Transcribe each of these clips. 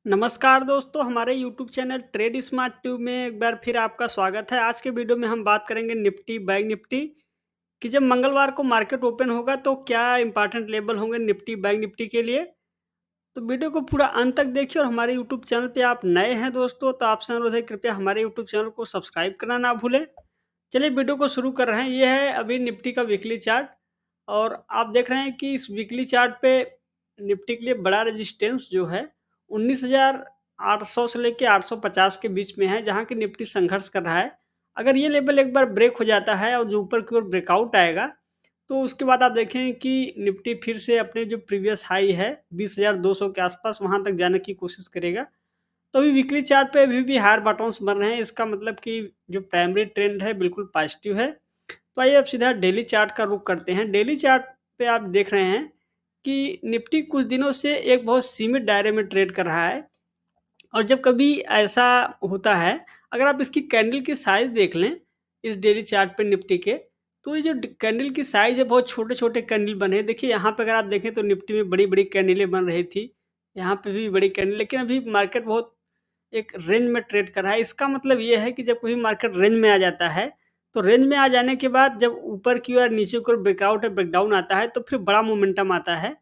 नमस्कार दोस्तों, हमारे YouTube channel trade smart tube में एक बार फिर आपका स्वागत है। आज के वीडियो में हम बात करेंगे निफ्टी, बैंक निफ्टी कि जब मंगलवार को मार्केट ओपन होगा तो क्या इंपॉर्टेंट लेवल होंगे निफ्टी, बैंक निफ्टी के लिए। तो वीडियो को पूरा अंत तक देखिए और हमारे यूट्यूब चैनल पे आप नए हैं दोस्तों तो आपसे अनुरोध है कृपया हमारे यूट्यूब चैनल को सब्सक्राइब करना ना भूलें। चलिए वीडियो को शुरू कर रहे हैं। ये है अभी निफ्टी का वीकली चार्ट और आप देख रहे हैं कि इस वीकली चार्ट पे निफ्टी के लिए बड़ा रेजिस्टेंस जो है 19,800 से लेके 850 के बीच में है, जहाँ की निफ्टी संघर्ष कर रहा है। अगर ये लेवल एक बार ब्रेक हो जाता है और जो ऊपर की ओर ब्रेकआउट आएगा, तो उसके बाद आप देखें कि निफ्टी फिर से अपने जो प्रीवियस हाई है 20,200 के आसपास वहाँ तक जाने की कोशिश करेगा। तो अभी वीकली चार्ट पे अभी भी हायर बॉटम्स बन रहे हैं, इसका मतलब कि जो प्राइमरी ट्रेंड है बिल्कुल पॉजिटिव है। तो आइए अब सीधा डेली चार्ट का रुख करते हैं। डेली चार्ट पे आप देख रहे हैं कि निफ्टी कुछ दिनों से एक बहुत सीमित दायरे में ट्रेड कर रहा है और जब कभी ऐसा होता है, अगर आप इसकी कैंडल की साइज़ देख लें, इस डेली चार्ट पे निफ्टी के, तो ये जो कैंडल की साइज़ है बहुत छोटे-छोटे कैंडल बने हैं। देखिए यहाँ पे अगर आप देखें तो निफ्टी में बड़ी-बड़ी कैंडलें बन रही थी, यहाँ पे भी बड़ी कैंडल, लेकिन अभी मार्केट बहुत एक रेंज में ट्रेड कर रहा है। इसका मतलब ये है कि जब कोई मार्केट रेंज में आ जाता है, तो रेंज में आ जाने के बाद जब ऊपर की ओर नीचे की ओर ब्रेकआउट या ब्रेकडाउन आता है, तो फिर बड़ा मोमेंटम आता है।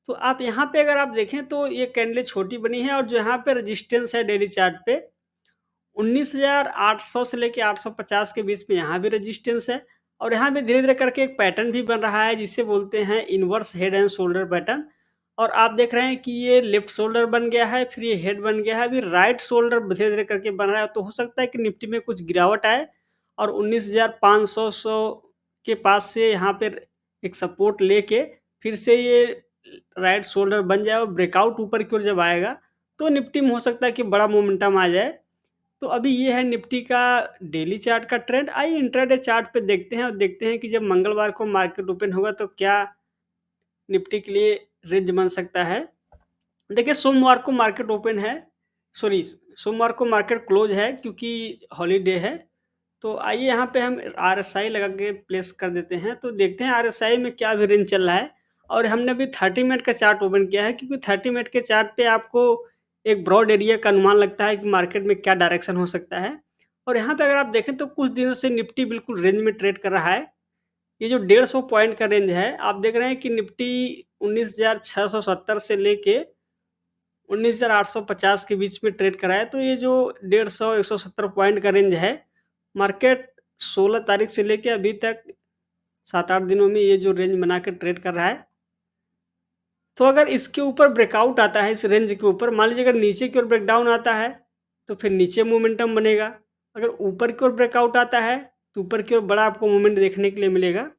तो आप यहाँ पे अगर आप देखें तो ये कैंडलें छोटी बनी है और जो यहाँ पे रेजिस्टेंस है डेली चार्ट पे 19,800 से लेके 850 के बीच में यहाँ भी रेजिस्टेंस है और यहाँ पे धीरे-धीरे करके एक पैटर्न भी बन रहा है जिसे बोलते हैं inverse head and shoulder pattern. और आप देख रहे हैं कि ये लेफ्ट शोल्डर बन गया है, फिर ये हेड बन गया है, अभी राइट शोल्डर धीरे-धीरे करके बन रहा है। तो हो सकता है कि निफ्टी में कुछ गिरावट आए और 19,500 के पास से यहाँ पे एक सपोर्ट लेके फिर से ये राइट शोल्डर बन जाए और ब्रेकआउट ऊपर की ओर जब आएगा, तो निफ्टी में हो सकता है कि बड़ा मोमेंटम आ जाए। तो अभी ये है निफ्टी का डेली चार्ट का ट्रेंड। आइए इंट्राडे चार्ट पे देखते हैं और देखते हैं कि जब मंगलवार को मार्केट ओपन होगा तो क्या निफ्टी के लिए रेंज बन सकता है। देखिए सोमवार को मार्केट ओपन है, सॉरी, सोमवार को मार्केट क्लोज है क्योंकि हॉलीडे है। तो आइए यहाँ पे हम आरएसआई लगा के प्लेस कर देते हैं, तो देखते हैं आरएसआई में क्या अभी रेंज चल रहा है। और हमने अभी 30 मिनट का चार्ट ओपन किया है क्योंकि 30 मिनट के चार्ट पे आपको एक ब्रॉड एरिया का अनुमान लगता है कि मार्केट में क्या डायरेक्शन हो सकता है। और यहाँ पे अगर आप देखें तो कुछ दिनों से निफ्टी बिल्कुल रेंज में ट्रेड कर रहा है। ये जो 150 पॉइंट का रेंज है, आप देख रहे हैं कि निफ्टी 19,670 से लेके 19,850 के बीच में ट्रेड करा है। तो ये जो 150 170 पॉइंट का रेंज है, मार्केट 16 तारीख से लेके अभी तक 7-8 दिनों में ये जो रेंज बना के ट्रेड कर रहा है। तो अगर इसके ऊपर ब्रेकआउट आता है, इस रेंज के ऊपर, मान लीजिए अगर नीचे की ओर ब्रेकडाउन आता है, तो फिर नीचे मोमेंटम बनेगा। अगर ऊपर की ओर ब्रेकआउट आता है, तो ऊपर की ओर बड़ा आपको मूवमेंट देखने के लिए मिलेगा।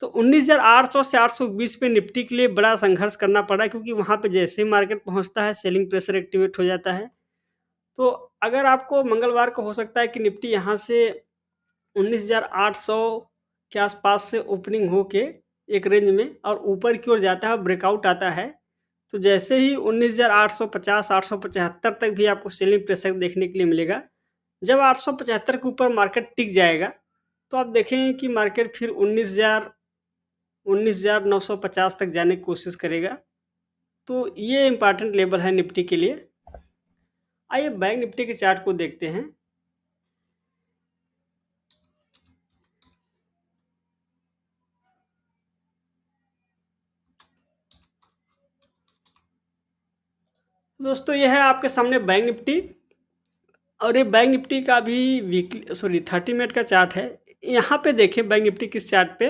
तो 19,800 से 820 पे निफ्टी के लिए बड़ा संघर्ष करना पड़ा क्योंकि वहाँ पे जैसे ही मार्केट पहुँचता है, सेलिंग प्रेशर एक्टिवेट हो जाता है। तो अगर आपको मंगलवार को हो सकता है कि निफ्टी यहाँ से 19,800 के आसपास से ओपनिंग होके एक रेंज में और ऊपर की ओर जाता है और ब्रेकआउट आता है, तो जैसे ही 19,850 875 तक भी आपको सेलिंग प्रेशर देखने के लिए मिलेगा। जब 875 के ऊपर मार्केट टिक जाएगा, तो आप देखेंगे कि मार्केट फिर 19,950 तक जाने की कोशिश करेगा। तो ये इम्पोर्टेंट लेवल है निफ्टी के लिए। आइए बैंक निफ्टी के चार्ट को देखते हैं। दोस्तों ये है आपके सामने बैंक निफ्टी और ये बैंक निफ्टी का भी वीकली, सॉरी, 30 मिनट का चार्ट है। यहाँ पे देखिए बैंक निफ्टी किस चार्ट पे,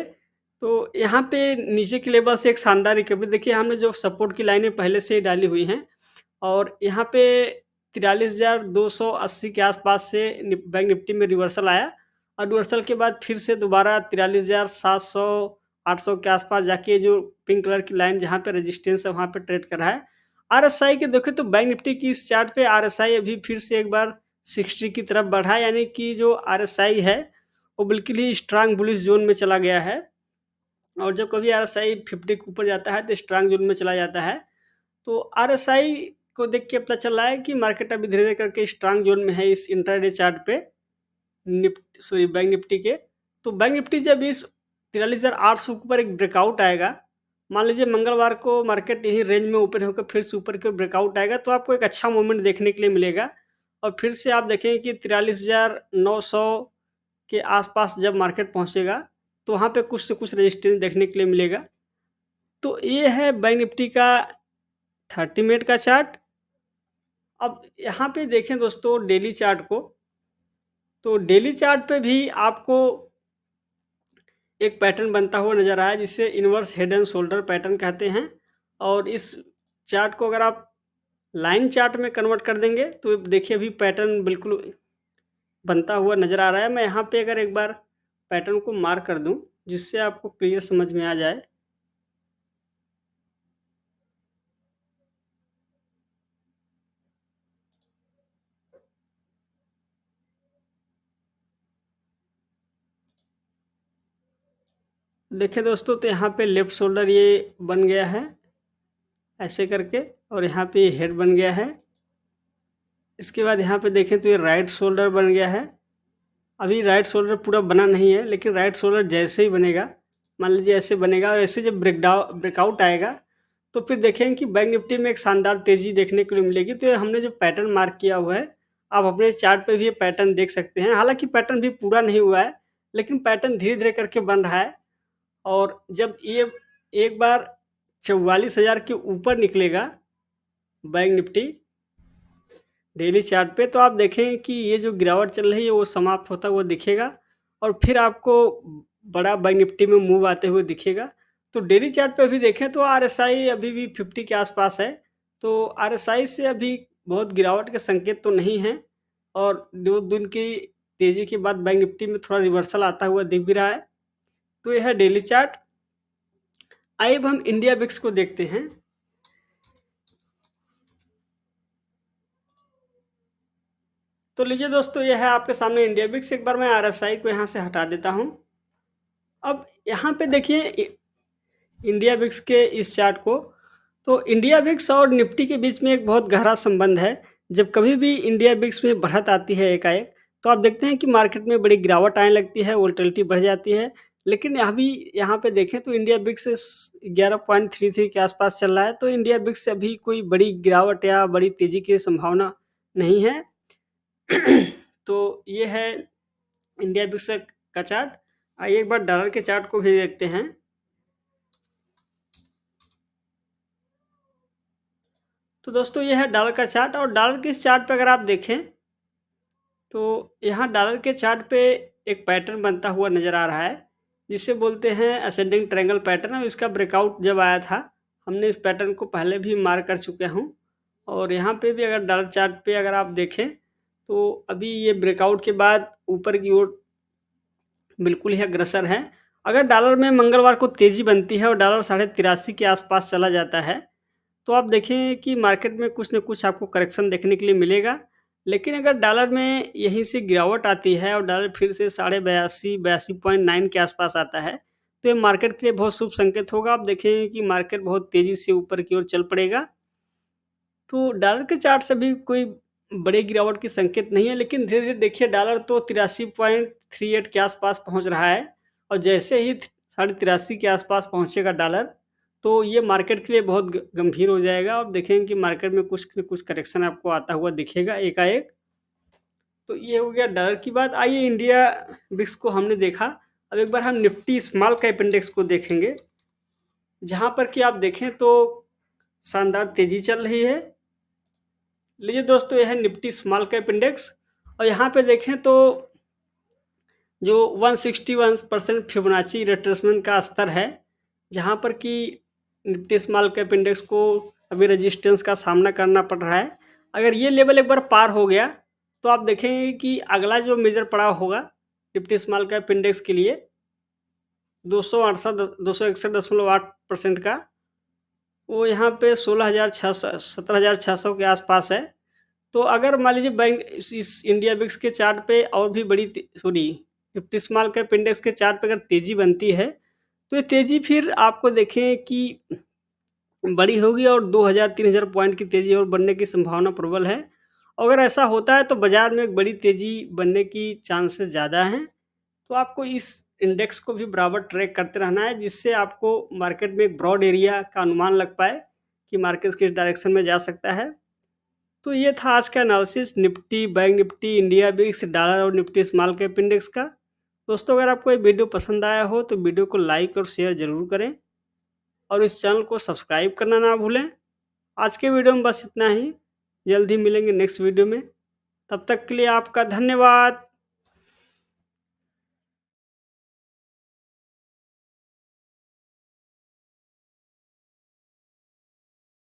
तो यहाँ पे नीचे के लेवल से एक शानदार रिकवरी, देखिए हमने जो सपोर्ट की लाइनें पहले से ही डाली हुई हैं और यहाँ पे 43,280 के आसपास से बैंक निफ्टी में रिवर्सल आया और रिवर्सल के बाद फिर से दोबारा 43,700 800 के आसपास जाके जो पिंक कलर की लाइन जहाँ पे रेजिस्टेंस है वहाँ पे ट्रेड कर रहा है। आरएसआई के देखें तो बैंक निफ्टी की इस चार्ट पे आरएसआई अभी फिर से एक बार 60 की तरफ बढ़ा, यानी कि जो आरएसआई है वो बिल्कुल ही स्ट्रांग बुलिश जोन में चला गया है। और जब कभी आरएसआई 50 के ऊपर जाता है तो स्ट्रांग जोन में चला जाता है। तो आरएसआई को देख के पता चल रहा है कि मार्केट अभी धीरे-धीरे करके स्ट्रांग जोन में है इस इंट्राडे चार्ट पे, बैंक निफ्टी के। तो बैंक निफ्टी जब इस 43,800 के ऊपर एक ब्रेकआउट आएगा, मान लीजिए मंगलवार को मार्केट यही रेंज में ओपन होकर फिर से ऊपर की ओर ब्रेकआउट आएगा तो आपको एक अच्छा मोमेंट देखने के लिए मिलेगा और फिर से आप देखेंगे कि 43,900 के आसपास जब मार्केट पहुंचेगा तो वहां पे कुछ से कुछ रेजिस्टेंस देखने के लिए मिलेगा। तो ये है बैंक निफ्टी का 30 मिनट का चार्ट। अब यहाँ पे देखें दोस्तों डेली चार्ट को, तो डेली चार्ट पे भी आपको एक पैटर्न बनता हुआ नजर आया जिसे inverse head and shoulder pattern कहते हैं। और इस चार्ट को अगर आप लाइन चार्ट में कन्वर्ट कर देंगे तो देखिए अभी पैटर्न बिल्कुल बनता हुआ नजर आ रहा है। मैं यहाँ पे अगर एक बार पैटर्न को मार्क कर दूं जिससे आपको क्लियर समझ में आ जाए। देखिए दोस्तों तो यहाँ पे लेफ्ट शोल्डर ये बन गया है ऐसे करके और यहाँ पे हेड बन गया है। इसके बाद यहाँ पे देखें तो ये राइट शोल्डर बन गया है। अभी राइट शोल्डर पूरा बना नहीं है लेकिन राइट शोल्डर जैसे ही बनेगा, मान लीजिए ऐसे बनेगा और ऐसे जब ब्रेकआउट आएगा तो फिर देखेंगे कि बैंक निफ्टी में एक शानदार तेज़ी देखने को मिलेगी। तो ये हमने जो पैटर्न मार्क किया हुआ है, आप अपने चार्ट पे भी ये पैटर्न देख सकते हैं। हालाँकि पैटर्न भी पूरा नहीं हुआ है, लेकिन पैटर्न धीरे-धीरे करके बन रहा है और जब ये एक बार 44,000 के ऊपर निकलेगा बैंक निफ्टी डेली चार्ट पे तो आप देखें कि ये जो गिरावट चल रही है वो समाप्त होता हुआ दिखेगा और फिर आपको बड़ा बैंक निफ्टी में मूव आते हुए दिखेगा। तो डेली चार्ट पे भी देखें तो आरएसआई अभी भी 50 के आसपास है। तो आरएसआई से अभी बहुत गिरावट के संकेत तो नहीं हैं और 2 दिन की तेज़ी के बाद बैंक निफ्टी में थोड़ा रिवर्सल आता हुआ दिख भी रहा है। तो यह है डेली चार्ट। आइए अब हम इंडिया बिक्स को देखते हैं। तो लीजिए दोस्तों यह है आपके सामने इंडिया बिक्स। एक बार मैं आरएसआई को यहाँ से हटा देता हूँ। अब यहाँ पे देखिए इंडिया बिक्स के इस चार्ट को, तो इंडिया बिक्स और निफ्टी के बीच में एक बहुत गहरा संबंध है। जब कभी भी इंडिया बिक्स में बढ़त आती है एकाएक, तो आप देखते हैं कि मार्केट में बड़ी गिरावट आने लगती है, वोलेटिलिटी बढ़ जाती है। लेकिन अभी यहाँ पे देखें तो इंडिया बिक्स 11.33 के आसपास चल रहा है, तो इंडिया बिक्स से अभी कोई बड़ी गिरावट या बड़ी तेज़ी की संभावना नहीं है। तो ये है इंडिया बिक्स का चार्ट। आइए एक बार डॉलर के चार्ट को भी देखते हैं। तो दोस्तों ये है डॉलर का चार्ट और डॉलर के इस चार्ट पे अगर आप देखें तो यहाँ डॉलर के चार्ट पे एक पैटर्न बनता हुआ नज़र आ रहा है जिसे बोलते हैं असेंडिंग ट्रायंगल पैटर्न। और इसका ब्रेकआउट जब आया था हमने इस पैटर्न को पहले भी मार्क कर चुके हूँ और यहाँ पे भी अगर डॉलर चार्ट पे अगर आप देखें तो अभी ये ब्रेकआउट के बाद ऊपर की ओर बिल्कुल ही अग्रसर है। अगर डॉलर में मंगलवार को तेज़ी बनती है और डॉलर 83.5 के आसपास चला जाता है तो आप देखें कि मार्केट में कुछ न कुछ आपको करेक्शन देखने के लिए मिलेगा। लेकिन अगर डॉलर में यहीं से गिरावट आती है और डॉलर फिर से 82.9 के आसपास आता है, तो ये मार्केट के लिए बहुत शुभ संकेत होगा। आप देखें कि मार्केट बहुत तेज़ी से ऊपर की ओर चल पड़ेगा। तो डॉलर के चार्ट से भी कोई बड़े गिरावट की संकेत नहीं है, लेकिन धीरे-धीरे देखिए डॉलर तो 83.38 के आसपास पहुँच रहा है और जैसे ही 83.5 के आसपास पहुँचेगा डॉलर, तो ये मार्केट के लिए बहुत गंभीर हो जाएगा। आप देखेंगे कि मार्केट में कुछ न कुछ करेक्शन आपको आता हुआ दिखेगा एकाएक। तो ये हो गया डॉलर की बात। आइए इंडिया बिक्स को हमने देखा, अब एक बार हम निफ्टी स्मॉल कैप इंडेक्स को देखेंगे, जहाँ पर कि आप देखें तो शानदार तेज़ी चल रही है। लीजिए दोस्तों यह है निफ्टी स्मॉल कैप इंडेक्स और यहाँ पे देखें तो जो 161% फिबोनाची रिट्रेसमेंट का स्तर है, जहाँ पर कि निफ्टी स्मॉल कैप इंडेक्स को अभी रेजिस्टेंस का सामना करना पड़ रहा है। अगर ये लेवल एक बार पार हो गया तो आप देखेंगे कि अगला जो मेजर पड़ाव होगा निफ्टी स्मॉल कैप इंडेक्स के लिए 261.8% का, वो यहाँ पे 17,600 के आसपास है। तो अगर मान लीजिए बैंक इस इंडिया बिक्स के चार्ट पे और भी बड़ी sorry Nifty small cap index के चार्ट पे अगर तेज़ी बनती है, तो ये तेज़ी फिर आपको देखें कि बड़ी होगी और 2,000-3,000 पॉइंट की तेज़ी और बनने की संभावना प्रबल है। अगर ऐसा होता है तो बाज़ार में एक बड़ी तेज़ी बनने की चांसेस ज़्यादा हैं। तो आपको इस इंडेक्स को भी बराबर ट्रैक करते रहना है, जिससे आपको मार्केट में एक ब्रॉड एरिया का अनुमान लग पाए कि मार्केट किस डायरेक्शन में जा सकता है। तो ये था आज का analysis Nifty, bank Nifty, India VIX, dollar और निफ्टी स्मॉल कैप इंडेक्स का। दोस्तों, अगर आपको ये वीडियो पसंद आया हो तो वीडियो को लाइक और शेयर ज़रूर करें और इस चैनल को सब्सक्राइब करना ना भूलें। आज के वीडियो में बस इतना ही। जल्द ही मिलेंगे नेक्स्ट वीडियो में। तब तक के लिए आपका धन्यवाद।